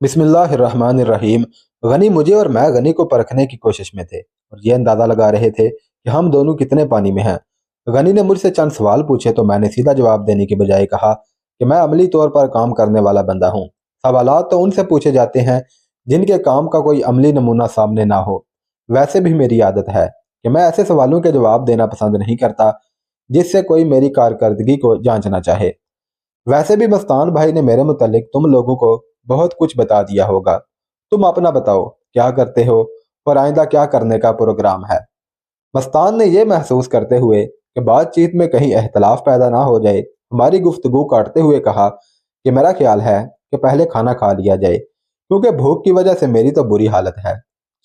बिस्मिल्लाहिर्रहमानिर्रहीम। गनी मुझे और मैं गनी को परखने की कोशिश में थे और ये अंदाज़ा लगा रहे थे कि हम दोनों कितने पानी में हैं। गनी ने मुझसे चंद सवाल पूछे तो मैंने सीधा जवाब देने के बजाय कहा कि मैं अमली तौर पर काम करने वाला बंदा हूँ। सवालात तो उनसे पूछे जाते हैं जिनके काम का कोई अमली नमूना सामने ना हो। वैसे भी मेरी आदत है कि मैं ऐसे सवालों के जवाब देना पसंद नहीं करता जिससे कोई मेरी कारकर्दगी को जांचना चाहे। वैसे भी मस्तान भाई ने मेरे मुतालिक तुम लोगों को बहुत कुछ बता दिया होगा। तुम अपना बताओ, क्या करते हो और आइंदा क्या करने का प्रोग्राम है। मस्तान ने यह महसूस करते हुए कि बातचीत में कहीं इख्तलाफ पैदा ना हो जाए, हमारी गुफ्तगू काटते हुए कहा कि मेरा ख्याल है कि पहले खाना खा लिया जाए, क्योंकि भूख की वजह से मेरी तो बुरी हालत है।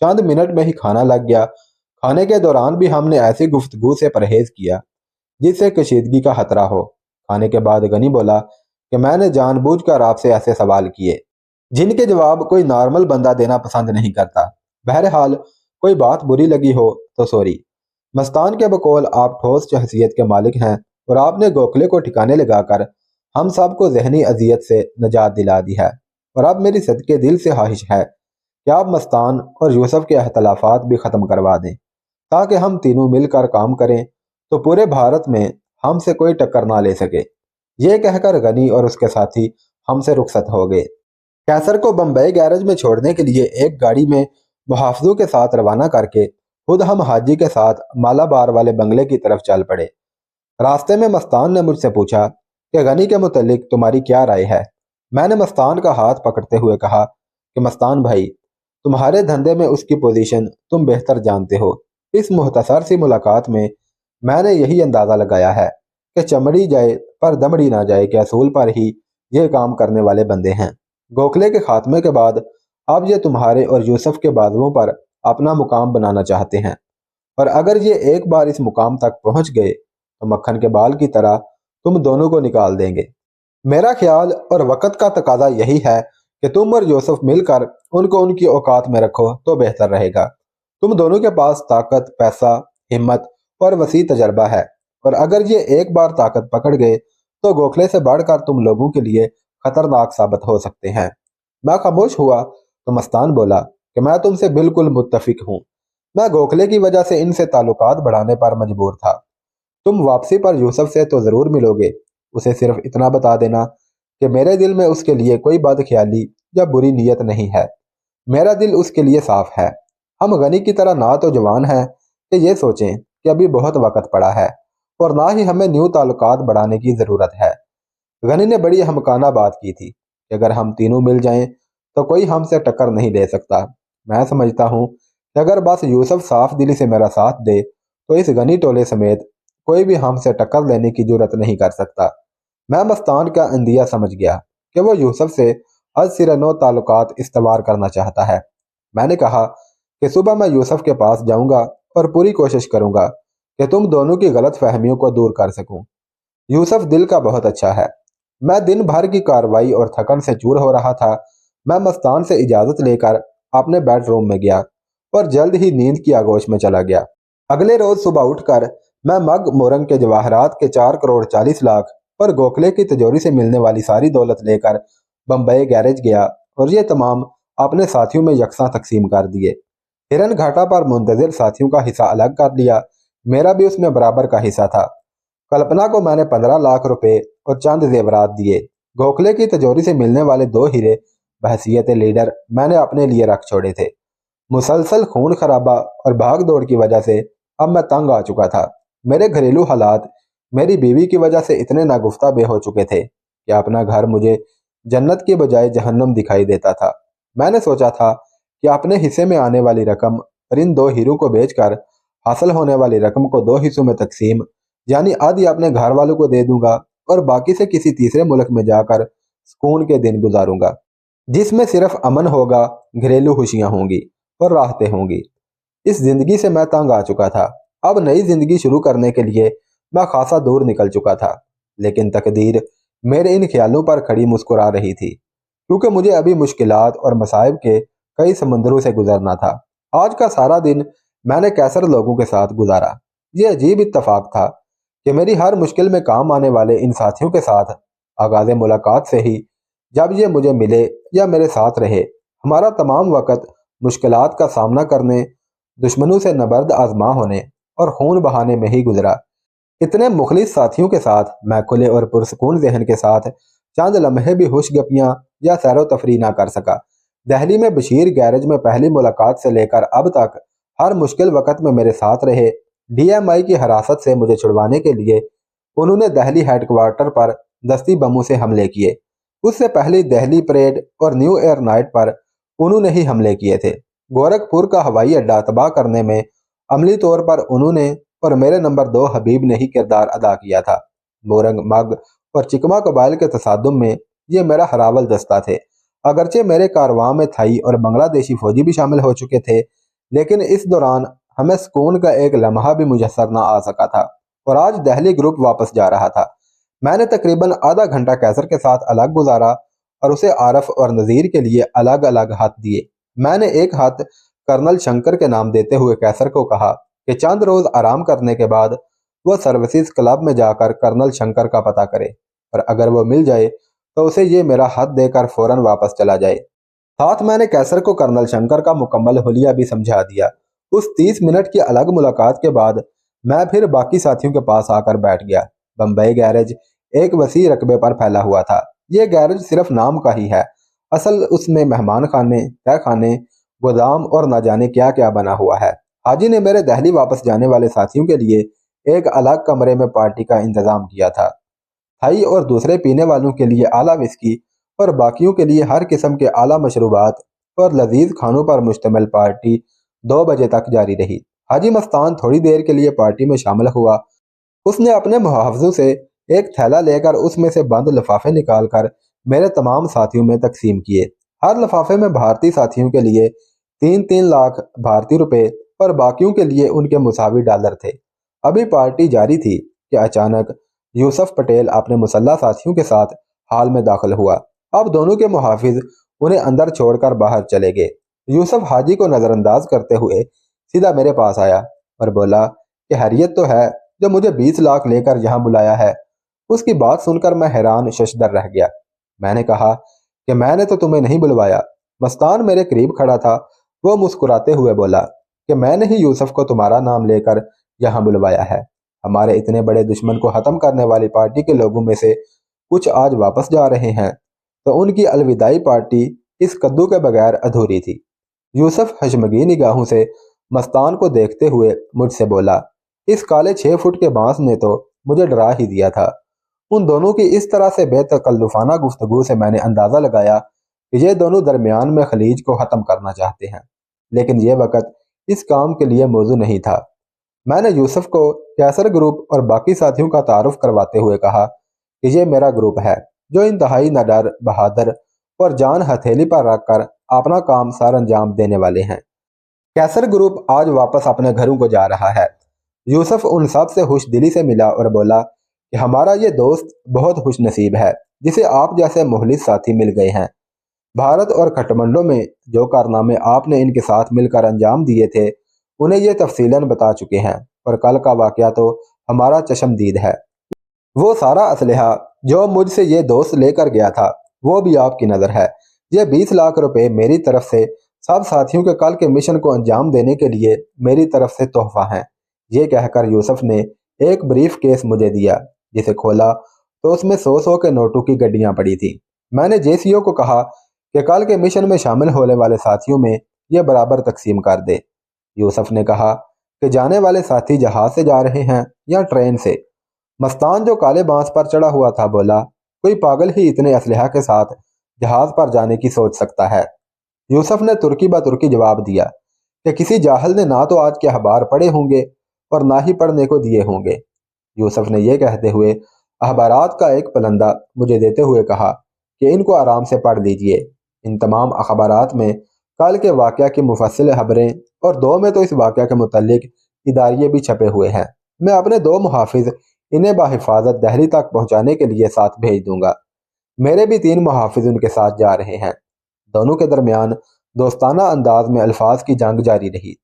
चंद मिनट में ही खाना लग गया। खाने के दौरान भी हमने ऐसी गुफ्तगू से परहेज किया जिससे कशीदगी का खतरा हो। खाने के बाद गनी बोला कि मैंने जानबूझकर आपसे ऐसे सवाल किए जिनके जवाब कोई नॉर्मल बंदा देना पसंद नहीं करता। बहरहाल, कोई बात बुरी लगी हो तो सॉरी। मस्तान के बकौल आप ठोस शख्सियत के मालिक हैं और आपने गोखले को ठिकाने लगाकर हम सबको जहनी अजियत से निजात दिला दी है। और अब मेरी सदके दिल से ख्वाहिश है कि आप मस्तान और यूसुफ के अख्तलाफात भी ख़त्म करवा दें, ताकि हम तीनों मिलकर काम करें तो पूरे भारत में हमसे कोई टक्कर ना ले सके। ये कहकर गनी और उसके साथी हमसे रुखसत हो गए। कैसर को बम्बई गैरेज में छोड़ने के लिए एक गाड़ी में मुहाफिजों के साथ रवाना करके खुद हम हाजी के साथ मालाबार वाले बंगले की तरफ चल पड़े। रास्ते में मस्तान ने मुझसे पूछा कि गनी के मुतल्लिक तुम्हारी क्या राय है। मैंने मस्तान का हाथ पकड़ते हुए कहा कि मस्तान भाई, तुम्हारे धंधे में उसकी पोजीशन तुम बेहतर जानते हो। इस मुख्तसर सी मुलाकात में मैंने यही अंदाज़ा लगाया है कि चमड़ी जाए पर दमड़ी ना जाए के असूल पर ही ये काम करने वाले बंदे हैं। गोखले के खात्मे के बाद अब ये तुम्हारे और यूसुफ के बाजुओं पर अपना मुकाम बनाना चाहते हैं, और अगर ये एक बार इस मुकाम तक पहुंच गए तो मक्खन के बाल की तरह तुम दोनों को निकाल देंगे। मेरा ख्याल और वक़्त का तकाजा यही है कि तुम और यूसुफ मिलकर उनको उनकी औकात में रखो तो बेहतर रहेगा। तुम दोनों के पास ताकत, पैसा, हिम्मत और वसी तजर्बा है, और अगर ये एक बार ताकत पकड़ गए तो गोखले से बढ़कर तुम लोगों के लिए खतरनाक साबित हो सकते हैं। मैं खामोश हुआ तो मस्तान बोला कि मैं तुमसे बिल्कुल मुत्तफिक हूँ। मैं गोखले की वजह से इनसे ताल्लुकात बढ़ाने पर मजबूर था। तुम वापसी पर यूसुफ से तो ज़रूर मिलोगे। उसे सिर्फ इतना बता देना कि मेरे दिल में उसके लिए कोई बदख्याली या बुरी नीयत नहीं है। मेरा दिल उसके लिए साफ है। हम गनी की तरह ना तो जवान हैं कि ये सोचें कि अभी बहुत वक्त पड़ा है, और ना ही हमें न्यू ताल्लुकात बढ़ाने की ज़रूरत है। गनी ने बड़ी हमकाना बात की थी कि अगर हम तीनों मिल जाएं तो कोई हमसे टक्कर नहीं ले सकता। मैं समझता हूँ कि अगर बस यूसुफ साफ दिली से मेरा साथ दे तो इस गनी टोले समेत कोई भी हमसे टक्कर लेने की जुर्रत नहीं कर सकता। मैं मस्तान का अंदिया समझ गया कि वो यूसुफ से हज सिरा नो ताल्लुकात इस्तवार करना चाहता है। मैंने कहा कि सुबह मैं यूसुफ के पास जाऊंगा और पूरी कोशिश करूंगा कि तुम दोनों की गलत फहमियों को दूर कर सकूं। यूसुफ दिल का बहुत अच्छा है। मैं दिन भर की कार्रवाई और थकन से चूर हो रहा था। मैं मस्तान से इजाज़त लेकर अपने बेडरूम में गया और जल्द ही नींद की आगोश में चला गया। अगले रोज सुबह उठकर मैं मग मोरंग के जवाहरात के 4 करोड़ 40 लाख और गोखले की तिजोरी से मिलने वाली सारी दौलत लेकर बम्बई गैरेज गया और ये तमाम अपने साथियों में यकसा तकसीम कर दिए। हिरन घाटा पर मुंतजिर साथियों का हिस्सा अलग कर लिया। मेरा भी उसमें बराबर का हिस्सा था। कल्पना को मैंने 15 लाख रुपए और चंद जेवरात दिए। गोखले की तिजोरी से मिलने वाले 2 हीरे बहसीयत लीडर मैंने अपने लिए रख छोड़े थे। मुसलसल खून खराबा और भाग दौड़ की वजह से अब मैं तंग आ चुका था। मेरे घरेलू हालात मेरी बीवी की वजह से इतने नागुफ्ता बे हो चुके थे कि अपना घर मुझे जन्नत की बजाय जहन्नम दिखाई देता था। मैंने सोचा था कि अपने हिस्से में आने वाली रकम और इन 2 हीरों को बेचकर हासिल होने वाली रकम को 2 हिस्सों में तकसीम, यानी आधी अपने घर वालों को दे दूंगा और बाकी से किसी तीसरे मुल्क में जाकर सुकून के दिन गुजारूंगा, जिसमें सिर्फ अमन होगा, घरेलू खुशियां होंगी और राहतें होंगी। इस जिंदगी से मैं तंग आ चुका था। अब नई जिंदगी शुरू करने के लिए मैं खासा दूर निकल चुका था, लेकिन तकदीर मेरे इन ख्यालों पर खड़ी मुस्कुरा रही थी, क्योंकि मुझे अभी मुश्किलात और मसाइब के कई समंदरों से गुजरना था। आज का सारा दिन मैंने कैसर लोगों के साथ गुजारा। ये अजीब इत्तफाक था कि मेरी हर मुश्किल में काम आने वाले इन साथियों के साथ आगाज़ मुलाकात से ही जब ये मुझे मिले या मेरे साथ रहे। हमारा तमाम वक्त मुश्किलात का सामना करने, दुश्मनों से नबर्द आजमा होने और खून बहाने में ही गुजरा। इतने मुखलिस साथियों के साथ मैं खुले और पुरसकून जहन के साथ चंद लम्हे भी हुश गपियाँ या सैरो तफरी ना कर सका। दिल्ली में बशीर गैरेज में पहली मुलाकात से लेकर अब तक हर मुश्किल वक्त में मेरे साथ रहे। DMI की हिरासत से मुझे छुड़वाने के लिए उन्होंने दिल्ली हेडक्वार्टर पर दस्ती बमों से हमले किए। उससे पहले दिल्ली परेड और न्यू ईयर नाइट पर उन्होंने ही हमले किए थे। गोरखपुर का हवाई अड्डा तबाह करने में अमली तौर पर उन्होंने और मेरे नंबर 2 हबीब ने ही किरदार अदा किया था। मोरंग, मग और चिकमा कबाइल के तसादुम में ये मेरा हरावल दस्ता थे। अगरचे मेरे कारवां में थाई और बांग्लादेशी फौजी भी शामिल हो चुके थे, लेकिन इस दौरान हमें सुकून का एक लम्हा भी मुयस्सर न आ सका था और आज दिल्ली ग्रुप वापस जा रहा था। मैंने तकरीबन आधा घंटा कैसर के साथ अलग गुजारा और उसे आरफ और नज़ीर के लिए अलग अलग हाथ दिए। मैंने एक हाथ कर्नल शंकर के नाम देते हुए कैसर को कहा कि चंद रोज आराम करने के बाद वह सर्विसेज क्लब में जाकर कर्नल शंकर का पता करे और अगर वो मिल जाए तो उसे ये मेरा हाथ देकर फौरन वापस चला जाए। साथ मैंने कैसर को कर्नल शंकर का मुकम्मल हुलिया भी समझा दिया। उस 30 मिनट की अलग मुलाकात के बाद मैं फिर बाकी साथियों के पास आकर बैठ गया। बम्बई गैरेज एक वसी रकबे पर फैला हुआ था। ये गैरेज सिर्फ नाम का ही है, असल उसमें मेहमान खाने, तय खाने, गोदाम और न जाने क्या क्या बना हुआ है। हाजी ने मेरे दिल्ली वापस जाने वाले साथियों के लिए एक अलग कमरे में पार्टी का इंतजाम किया था। थाई और दूसरे पीने वालों के लिए आला विस्की और बाकियों के लिए हर किस्म के आला मशरूबात और लजीज खानों पर मुश्तमिल पार्टी 2 बजे तक जारी रही। हाजी मस्तान थोड़ी देर के लिए पार्टी में शामिल हुआ। उसने अपने मुहावजों से एक थैला लेकर उसमें से बंद लिफाफे निकालकर मेरे तमाम साथियों में तकसीम किए। हर लिफाफे में भारतीय साथियों के लिए 3-3 लाख भारतीय रुपए और बाकियों के लिए उनके मुसावी डॉलर थे। अभी पार्टी जारी थी कि अचानक यूसुफ पटेल अपने मुसल्ला साथियों के साथ हाल में दाखिल हुआ। अब दोनों के मुहाफिज उन्हें अंदर छोड़कर बाहर चले गए। यूसुफ हाजी को नजरअंदाज करते हुए सीधा मेरे पास आया और बोला कि हैरियत तो है जो मुझे 20 लाख लेकर यहाँ बुलाया है। उसकी बात सुनकर मैं हैरान शशदर रह गया। मैंने कहा कि मैंने तो तुम्हें नहीं बुलवाया। मस्तान मेरे करीब खड़ा था। वो मुस्कुराते हुए बोला कि मैंने ही यूसुफ को तुम्हारा नाम लेकर यहाँ बुलवाया है। हमारे इतने बड़े दुश्मन को खत्म करने वाली पार्टी के लोगों में से कुछ आज वापस जा रहे हैं, तो उनकी अलविदाई पार्टी इस कद्दू के बगैर अधूरी थी। यूसुफ हशमगी निगाहों से मस्तान को देखते हुए मुझसे बोला, इस काले 6 फुट के बांस ने तो मुझे डरा ही दिया था। उन दोनों की इस तरह से बेतकल्लुफाना गुफ्तगू से मैंने अंदाजा लगाया कि ये दोनों दरमियान में खलीज को खत्म करना चाहते हैं, लेकिन ये वक्त इस काम के लिए मौजू नहीं था। मैंने यूसुफ को कैसर ग्रुप और बाकी साथियों का तारुफ करवाते हुए कहा कि ये मेरा ग्रुप है जो इंतहाई नडर, बहादुर और जान हथेली पर रखकर अपना काम सर अंजाम देने वाले हैं। कैसर ग्रुप आज वापस अपने घरों को जा रहा है। यूसुफ उन सब से खुश दिली से मिला और बोला कि हमारा ये दोस्त बहुत खुश नसीब है जिसे आप जैसे मुखलिस साथी मिल गए हैं। भारत और काठमांडू में जो कारनामे आपने इनके साथ मिलकर अंजाम दिए थे उन्हें ये तफसीलन बता चुके हैं और कल का वाकया तो हमारा चश्मदीद है। वो सारा असलहा जो मुझसे ये दोस्त लेकर गया था वो भी आपकी नज़र है। ये 20 लाख रुपए मेरी तरफ से सब साथियों के कल के मिशन को अंजाम देने के लिए मेरी तरफ से तोहफा है। ये कहकर यूसुफ ने एक ब्रीफ केस मुझे दिया, जिसे खोला तो उसमें 100-100 के नोटों की गड्डियां पड़ी थी। मैंने जेसीओ को कहा कि कल के मिशन में शामिल होने वाले साथियों में यह बराबर तकसीम कर दे। यूसुफ ने कहा कि जाने वाले साथी जहाज से जा रहे हैं या ट्रेन से। मस्तान जो काले बांस पर चढ़ा हुआ था बोला, कोई पागल ही इतने असलहा के साथ जहाज पर जाने की सोच सकता है। यूसुफ ने तुर्की ब तुर्की जवाब दिया कि किसी जाहल ने ना तो आज के अखबार पढ़े होंगे और ना ही पढ़ने को दिए होंगे। यूसुफ ने यह कहते हुए अखबारात का एक पलंदा मुझे देते हुए कहा कि इनको आराम से पढ़ लीजिए। इन तमाम अखबारात में कल के वाक़या की मुफस्सिल खबरें और 2 में तो इस वाक़या के मुतालिक इदारिये भी छपे हुए हैं। मैं अपने 2 मुहाफिज इन्हें बाहिफाजत दिल्ली तक पहुँचाने के लिए साथ भेज दूंगा। मेरे भी 3 मुहाफिज उनके साथ जा रहे हैं। दोनों के दरमियान दोस्ताना अंदाज में अल्फाज की जंग जारी रही।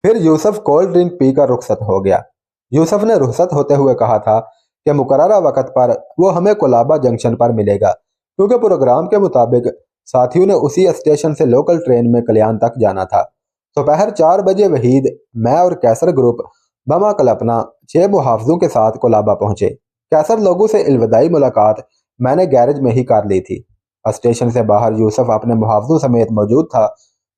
फिर यूसुफ कोल्ड ड्रिंक पीकर रुखसत हो गया। यूसुफ ने रुखसत होते हुए कहा था कि मुकर्ररा वक्त पर वो हमें कोलाबा जंक्शन पर मिलेगा। क्योंकि प्रोग्राम के मुताबिक साथियों ने उसी स्टेशन से लोकल ट्रेन में कल्याण तक जाना था। दोपहर 4 बजे वहीद, मैं और कैसर ग्रुप बमा कल्पना 6 मुहाफिजों के साथ कोलाबा पहुंचे। कैसर लोगों से इल्विदाई मुलाकात मैंने गैरेज में ही कर ली थी। स्टेशन से बाहर यूसुफ अपने मुहाफिजों समेत मौजूद था।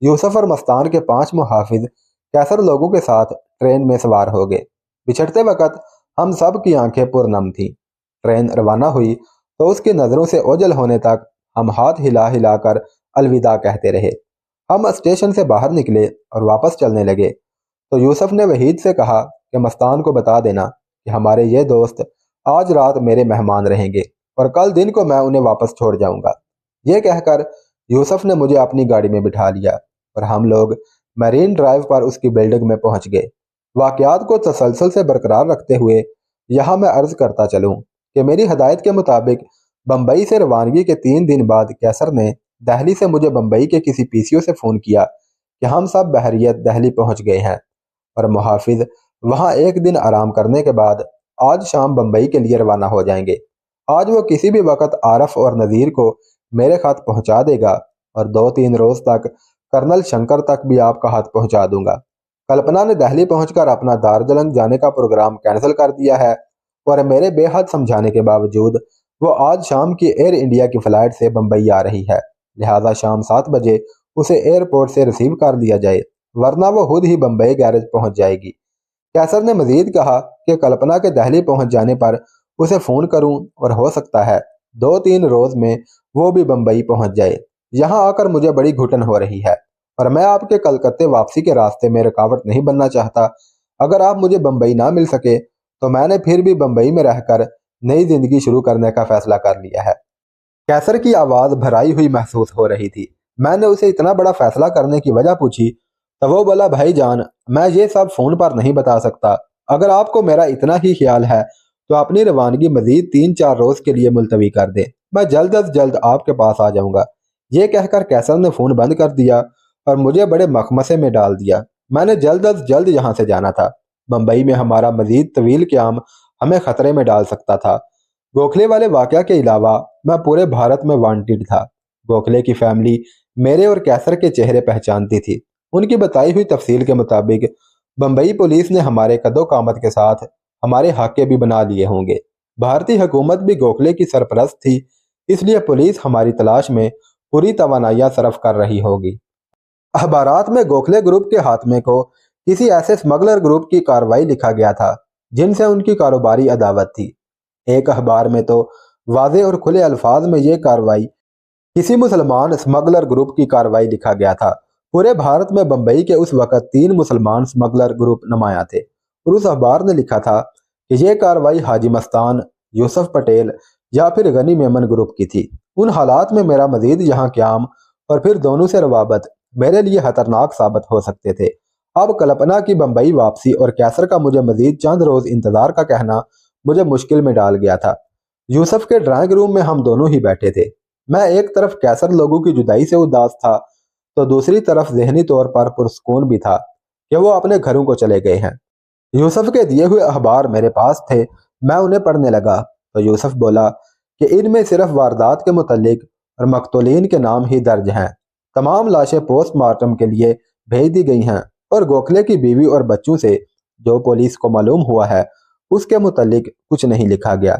यूसुफ और मस्तान के 5 मुहाफिज कैसर लोगों के साथ ट्रेन में सवार हो गए। बिछड़ते वक्त हम सब की आंखें पुरनम थीं। ट्रेन रवाना हुई तो उसकी नज़रों से ओझल होने तक हम हाथ हिला हिलाकर अलविदा कहते रहे। हम स्टेशन से बाहर निकले और वापस चलने लगे तो यूसुफ ने वहीद से कहा कि मस्तान को बता देना कि हमारे ये दोस्त आज रात मेरे मेहमान रहेंगे और कल दिन को मैं उन्हें वापस छोड़ जाऊंगा। ये कहकर यूसुफ ने मुझे अपनी गाड़ी में बिठा लिया और हम लोग मरीन ड्राइव पर उसकी बिल्डिंग में पहुंच गए। वाकयात को तसलसल से बरकरार रखते हुए यहाँ मैं अर्ज करता चलूँ कि मेरी हदायत के मुताबिक बम्बई से रवानगी के 3 दिन बाद कैसर ने दहली से मुझे बम्बई के किसी पीसीओ से फ़ोन किया कि हम सब बहरियत दहली पहुंच गए हैं और मुहाफिज वहां एक दिन आराम करने के बाद आज शाम बम्बई के लिए रवाना हो जाएंगे। आज वो किसी भी वक्त आरफ और नज़ीर को मेरे खत पहुंचा देगा और 2-3 रोज तक कर्नल शंकर तक भी आपका हाथ पहुंचा दूंगा। कल्पना ने दहली पहुंचकर अपना दार्जिलिंग जाने का प्रोग्राम कैंसिल कर दिया है और मेरे बेहद समझाने के बावजूद वो आज शाम की एयर इंडिया की फ़्लाइट से बम्बई आ रही है। लिहाजा शाम 7 बजे उसे एयरपोर्ट से रिसीव कर लिया जाए, वरना वो खुद ही बम्बई गैरेज पहुंच जाएगी। कैसर ने मजीद कहा कि कल्पना के दहली पहुंच जाने पर उसे फ़ोन करूं और हो सकता है 2-3 रोज़ में वो भी बम्बई पहुंच जाए। यहाँ आकर मुझे बड़ी घुटन हो रही है और मैं आपके कलकत्ते वापसी के रास्ते में रुकावट नहीं बनना चाहता। अगर आप मुझे बम्बई ना मिल सके तो मैंने फिर भी बम्बई में रहकर नई जिंदगी शुरू करने का फैसला कर लिया है। कैसर की आवाज़ भराई हुई महसूस हो रही थी। मैंने उसे इतना बड़ा फैसला करने की वजह पूछी तो वो बोला, भाईजान मैं ये सब फ़ोन पर नहीं बता सकता। अगर आपको मेरा इतना ही ख्याल है तो अपनी रवानगी मजीद 3-4 रोज़ के लिए मुलतवी कर दे, मैं जल्द अज जल्द आपके पास आ जाऊंगा। ये कहकर कैसर ने फ़ोन बंद कर दिया और मुझे बड़े मखमसे में डाल दिया। मैंने जल्द अज जल्द यहाँ से जाना था। बम्बई में हमारा मजीद तवील क़याम हमें ख़तरे में डाल सकता था। गोखले वाले वाक़या के अलावा मैं पूरे भारत में वांटेड था। गोखले की फैमिली मेरे और कैसर के चेहरे पहचानती थी। उनकी बताई हुई तफसील के मुताबिक बम्बई पुलिस ने हमारे कदो कामत के साथ हमारे हाके भी बना लिए होंगे। भारतीय हुकूमत भी गोखले की सरपरस्त थी, इसलिए पुलिस हमारी तलाश में पूरी तवानाइयाँ सरफ कर रही होगी। अखबारात में गोखले ग्रुप के हाथमे को किसी ऐसे स्मगलर ग्रुप की कार्रवाई लिखा गया था जिनसे उनकी कारोबारी अदावत थी। एक अखबार में तो वाज़े और खुले अल्फाज में ये कार्रवाई किसी मुसलमान स्मगलर ग्रुप की कार्रवाई लिखा गया था। पूरे भारत में बम्बई के उस वक़्त 3 मुसलमान स्मगलर ग्रुप नुमाया थे और उस अखबार ने लिखा था कि यह कार्रवाई हाजी मस्तान, यूसुफ पटेल या फिर गनी मेमन ग्रुप की थी। उन हालात में मेरा मजीद यहाँ क़याम और फिर दोनों से रवाबत मेरे लिए खतरनाक साबित हो सकते थे। अब कल्पना की बम्बई वापसी और कैसर का मुझे मजीद चंद रोज़ इंतज़ार का कहना मुझे मुश्किल में डाल गया था। यूसुफ के ड्राइंग रूम में हम दोनों ही बैठे थे। मैं एक तरफ कैसर लोगों की जुदाई से उदास था तो दूसरी तरफ जहनी तौर पर पुरस्कून भी था कि वो अपने घरों को चले गए हैं। यूसुफ के दिए हुए अखबार मेरे पास थे। मैं उन्हें पढ़ने लगा तो यूसुफ बोला कि इनमें सिर्फ वारदात के मुतल्लिक और मकतूलीन के नाम ही दर्ज हैं। तमाम लाशें पोस्टमार्टम के लिए भेज दी गई हैं और गोखले की बीवी और बच्चों से जो पुलिस को मालूम हुआ है उसके मुतल्लिक कुछ नहीं लिखा गया।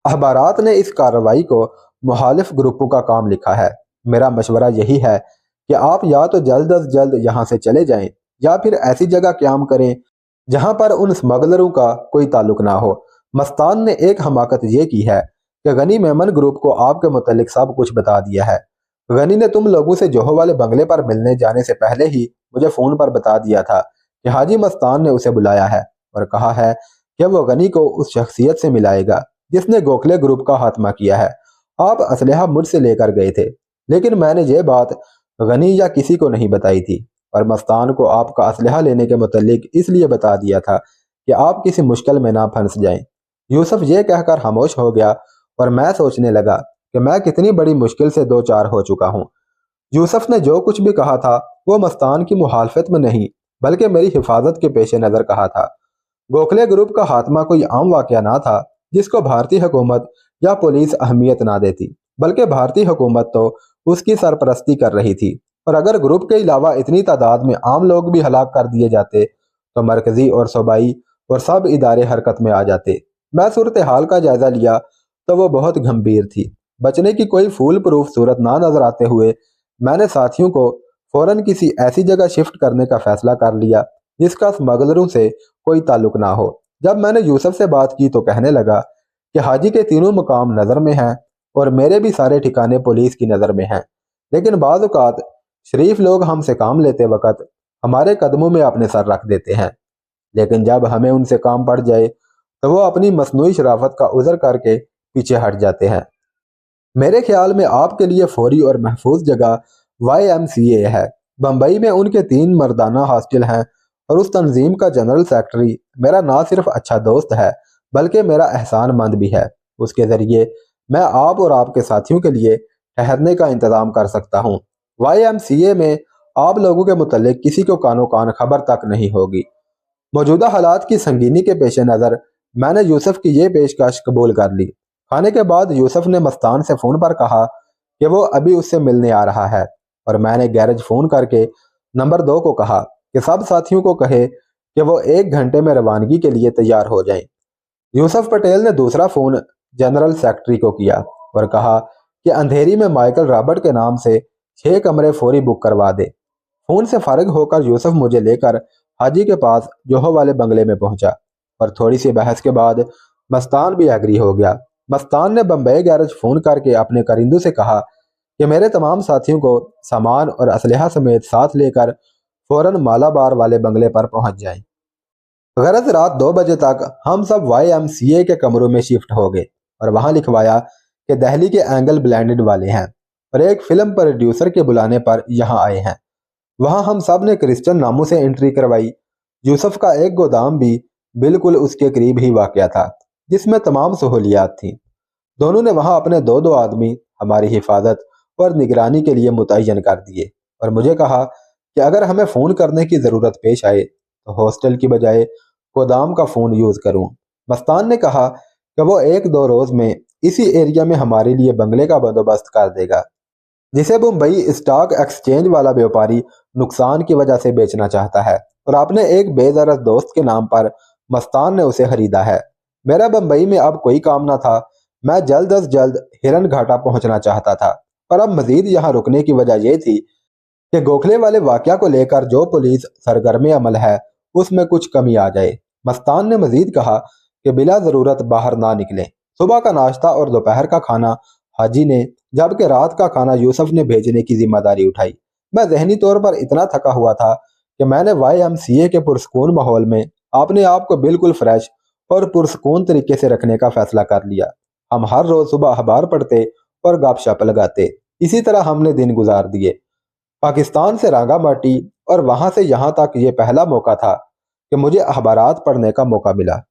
अखबारात ने इस कार्रवाई को मुखालिफ ग्रुपों का काम लिखा है। मेरा मशवरा यही है कि आप या तो जल्द अज जल्द यहाँ से चले जाएं या फिर ऐसी जगह क़याम करें जहाँ पर उन स्मगलरों का कोई ताल्लुक ना हो। मस्तान ने एक हमाकत ये की है कि गनी मेमन ग्रुप को आपके मुतल्लिक सब कुछ बता दिया है। गनी ने तुम लोगों से जोहो वाले बंगले पर मिलने जाने से पहले ही मुझे फ़ोन पर बता दिया था कि हाजी मस्तान ने उसे बुलाया है और कहा है कि वो गनी को उस शख्सियत से मिलाएगा जिसने गोखले ग्रुप का खात्मा किया है। आप असलहा मुझसे लेकर गए थे, लेकिन मैंने ये बात गनी या किसी को नहीं बताई थी और मस्तान को आपका असलहा लेने के मुतल्लिक इसलिए बता दिया था कि आप किसी मुश्किल में ना फंस जाएं। यूसुफ ये कहकर खामोश हो गया और मैं सोचने लगा कि मैं कितनी बड़ी मुश्किल से दो चार हो चुका हूँ। यूसुफ ने जो कुछ भी कहा था वो मस्तान की मुखालफत में नहीं बल्कि मेरी हिफाजत के पेश नज़र कहा था। गोखले ग्रुप का खात्मा कोई आम वाक़या ना था जिसको भारतीय हुकूमत या पुलिस अहमियत ना देती। बल्कि भारतीय हुकूमत तो उसकी सरपरस्ती कर रही थी। और अगर ग्रुप के अलावा इतनी तादाद में आम लोग भी हलाक कर दिए जाते तो मरकजी और सूबाई और सब इदारे हरकत में आ जाते। मैं सूरत हाल का जायजा लिया तो वो बहुत गंभीर थी। बचने की कोई फूल प्रूफ सूरत ना नजर आते हुए मैंने साथियों को फौरन किसी ऐसी जगह शिफ्ट करने का फैसला कर लिया जिसका स्मगलरों से कोई ताल्लुक ना हो। जब मैंने यूसुफ से बात की तो कहने लगा कि हाजी के तीनों मुकाम नज़र में हैं और मेरे भी सारे ठिकाने पुलिस की नज़र में हैं, लेकिन बाज़ औक़ात शरीफ लोग हमसे काम लेते वक्त हमारे कदमों में अपने सर रख देते हैं, लेकिन जब हमें उनसे काम पड़ जाए तो वो अपनी मसनूई शराफत का उज़र करके पीछे हट जाते हैं। मेरे ख्याल में आपके लिए फौरी और महफूज जगह YMCA है। बम्बई में उनके 3 मर्दाना हॉस्टल हैं और उस तंजीम का जनरल सेक्रेटरी मेरा ना सिर्फ अच्छा दोस्त है बल्कि मेरा एहसान मंद भी है। उसके ज़रिए मैं आप और आपके साथियों के लिए ठहरने का इंतज़ाम कर सकता हूँ। YMCA में आप लोगों के मुतल्लिक किसी को कानो कान खबर तक नहीं होगी। मौजूदा हालात की संगीनी के पेश नज़र मैंने यूसुफ की ये पेशकश कबूल कर ली। खाने के बाद यूसुफ ने मस्तान से फ़ोन पर कहा कि वो अभी उससे मिलने आ रहा है और मैंने गैरेज फ़ोन करके नंबर 2 को कहा कि सब साथियों को कहे कि वो 1 घंटे में रवानगी के लिए तैयार हो जाएं। यूसुफ पटेल ने दूसरा फ़ोन जनरल सेक्रेटरी को किया और कहा कि अंधेरी में माइकल रॉबर्ट के नाम से 6 कमरे फौरी बुक करवा दे। फ़ोन से फारिग होकर यूसुफ मुझे लेकर हाजी के पास जोहो वाले बंगले में पहुंचा और थोड़ी सी बहस के बाद मस्तान भी एग्री हो गया। मस्तान ने बम्बई गैरेज फ़ोन करके अपने करिंदों से कहा कि मेरे तमाम साथियों को सामान और असलहा समेत साथ लेकर फ़ौरन मालाबार वाले बंगले पर पहुंच जाएं। गरज रात 2 बजे तक हम सब YMCA के कमरों में शिफ्ट हो गए और वहां लिखवाया कि दहली के एंगल ब्लेंडेड वाले हैं और एक फिल्म प्रोड्यूसर के बुलाने पर यहाँ आए हैं। वहां हम सब ने क्रिश्चियन नामों से एंट्री करवाई। यूसुफ का एक गोदाम भी बिल्कुल उसके करीब ही वाक़या था जिसमें तमाम सहूलियात थीं। दोनों ने वहां अपने 2-2 आदमी हमारी हिफाजत और निगरानी के लिए मुतय्यन कर दिए और मुझे कहा कि अगर हमें फ़ोन करने की ज़रूरत पेश आए तो हॉस्टल की बजाय गोदाम का फ़ोन यूज़ करूं। मस्तान ने कहा कि वो 1-2 रोज़ में इसी एरिया में हमारे लिए बंगले का बंदोबस्त कर देगा जिसे मुंबई स्टॉक एक्सचेंज वाला व्यापारी नुकसान की वजह से बेचना चाहता है और अपने एक बेदरस दोस्त के नाम पर मस्तान ने उसे खरीदा है। मेरा बम्बई में अब कोई काम ना था। मैं जल्द अज जल्द हिरन घाटा पहुंचना चाहता था, पर अब मजीद यहाँ रुकने की वजह यह थी कि गोखले वाले वाकया को लेकर जो पुलिस सरगर्म अमल है उसमें कुछ कमी आ जाए। मस्तान ने मजीद कहा कि बिला ज़रूरत बाहर ना निकलें। सुबह का नाश्ता और दोपहर का खाना हाजी ने, जबकि रात का खाना यूसुफ ने भेजने की जिम्मेदारी उठाई। मैं जहनी तौर पर इतना थका हुआ था कि मैंने YMCA के पुरसकून माहौल में अपने आप को बिल्कुल फ्रेश और पुरसकून तरीके से रखने का फैसला कर लिया। हम हर रोज़ सुबह अखबार पढ़ते और गपशप लगाते। इसी तरह हमने दिन गुजार दिए। पाकिस्तान से रांगा माटी और वहां से यहाँ तक ये पहला मौका था कि मुझे अखबारात पढ़ने का मौका मिला।